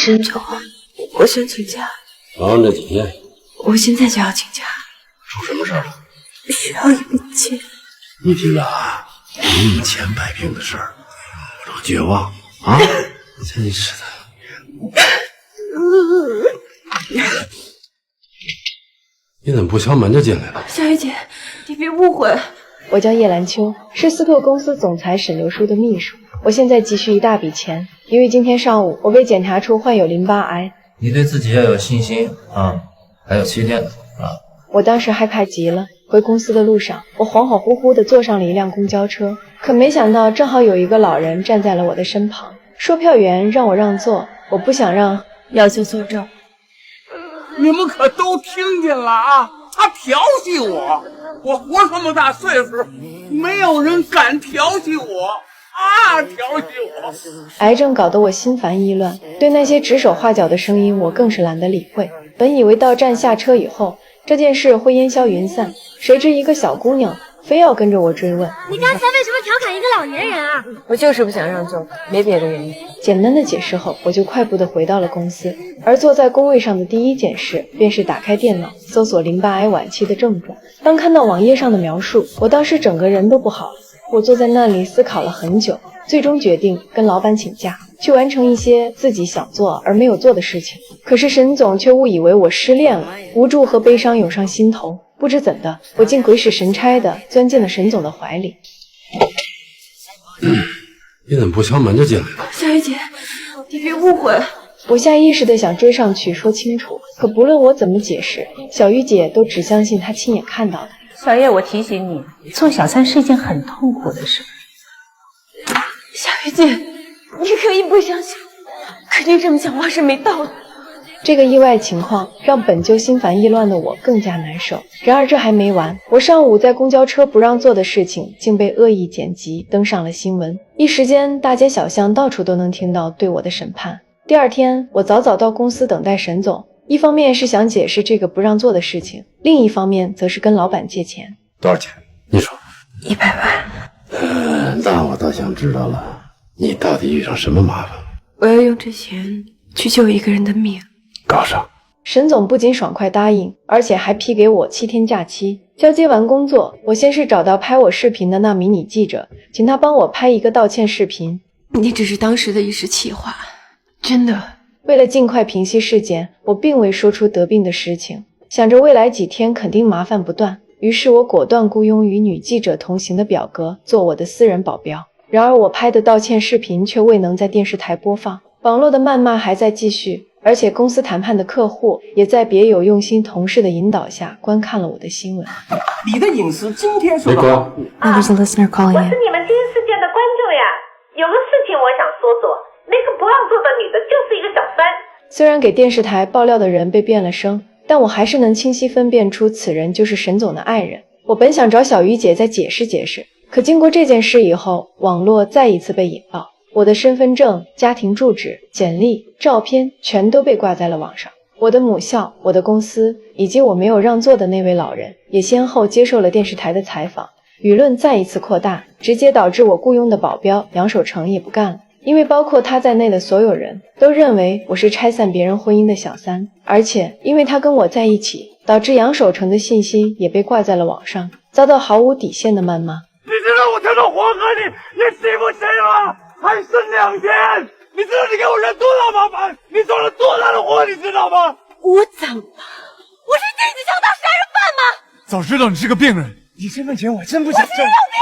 沈总，我想请假。忙完这几天，我现在就要请假。出什么事了？需要一笔钱。你听啊，用钱摆平的事儿，不能绝望啊！真是的。你怎么不敲门就进来了？小雨姐，你别误会，我叫叶兰秋，是思拓公司总裁沈流书的秘书。我现在急需一大笔钱，因为今天上午我被检查出患有淋巴癌。你对自己要有信心啊！还有7天啊！我当时害怕极了。回公司的路上，我恍恍惚惚地坐上了一辆公交车，可没想到正好有一个老人站在了我的身旁。售票员让我让座，我不想让，要求作证。你们可都听见了啊！他调戏我，我活这么大岁数，没有人敢调戏我啊！调戏我！癌症搞得我心烦意乱，对那些指手画脚的声音我更是懒得理会。本以为到站下车以后，这件事会烟消云散，谁知一个小姑娘非要跟着我追问。你刚才为什么调侃一个老年人啊？我就是不想让座，没别的原因。简单的解释后，我就快步地回到了公司。而坐在工位上的第一件事，便是打开电脑，搜索淋巴癌晚期的症状。当看到网页上的描述，我当时整个人都不好了。我坐在那里思考了很久，最终决定跟老板请假，去完成一些自己想做而没有做的事情。可是沈总却误以为我失恋了，无助和悲伤涌上心头。不知怎的，我竟鬼使神差地钻进了沈总的怀里。你怎么不敲门就进来了？小雨姐，你别误会。我下意识地想追上去说清楚，可不论我怎么解释，小玉姐都只相信她亲眼看到的。小叶，我提醒你，做小三是一件很痛苦的事。小雨姐，你可以不相信，可你这么讲话是没道理。这个意外情况让本就心烦意乱的我更加难受。然而这还没完，我上午在公交车不让座的事情竟被恶意剪辑登上了新闻，一时间大街小巷到处都能听到对我的审判。第二天，我早早到公司等待沈总，一方面是想解释这个不让座的事情，另一方面则是跟老板借钱。多少钱？你说。100万。那我倒想知道了，你到底遇上什么麻烦了？我要用这钱去救一个人的命。告上。沈总不仅爽快答应，而且还批给我7天假期。交接完工作，我先是找到拍我视频的那名女记者，请她帮我拍一个道歉视频。你只是当时的一时气话，真的。为了尽快平息事件，我并未说出得病的实情，想着未来几天肯定麻烦不断，于是我果断雇佣与女记者同行的表哥做我的私人保镖。然而我拍的道歉视频却未能在电视台播放，网络的谩骂还在继续，而且公司谈判的客户也在别有用心同事的引导下观看了我的新闻。你的隐私今天受到保护。There's a listener calling in. 我是你们第一事件的观众呀，有个事情我想说说，那个不让座的女的就是一个小三。虽然给电视台爆料的人被变了声，但我还是能清晰分辨出此人就是沈总的爱人。我本想找小鱼姐再解释解释，可经过这件事以后，网络再一次被引爆，我的身份证、家庭住址、简历、照片全都被挂在了网上。我的母校、我的公司以及我没有让座的那位老人也先后接受了电视台的采访，舆论再一次扩大，直接导致我雇佣的保镖杨守成也不干了。因为包括他在内的所有人都认为我是拆散别人婚姻的小三，而且因为他跟我在一起，导致杨守成的信息也被挂在了网上，遭到毫无底线的谩骂。你知道我跳到黄河里，你欺负谁了？还剩2天，你知道你给我惹多大麻烦？你做了多大的祸，你知道吗？我怎么了？我是电子强盗杀人犯吗？早知道你是个病人，你身份钱我真不想挣。我是有病！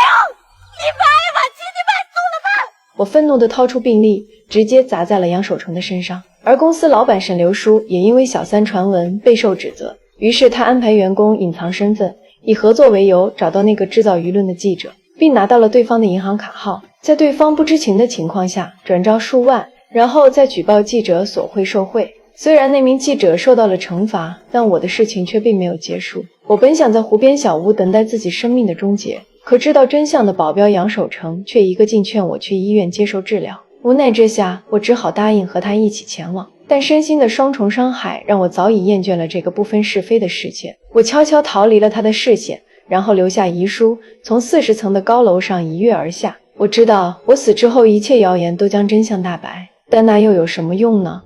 淋巴癌晚期，你买错了吧？我愤怒地掏出病历，直接砸在了杨守成的身上。而公司老板沈流书也因为小三传闻备受指责，于是他安排员工隐藏身份，以合作为由找到那个制造舆论的记者，并拿到了对方的银行卡号，在对方不知情的情况下转账数万，然后再举报记者索贿受贿。虽然那名记者受到了惩罚，但我的事情却并没有结束。我本想在湖边小屋等待自己生命的终结，可知道真相的保镖杨守成却一个劲劝我去医院接受治疗。无奈之下，我只好答应和他一起前往。但身心的双重伤害让我早已厌倦了这个不分是非的世界。我悄悄逃离了他的视线，然后留下遗书，从40层的高楼上一跃而下。我知道我死之后一切谣言都将真相大白，但那又有什么用呢？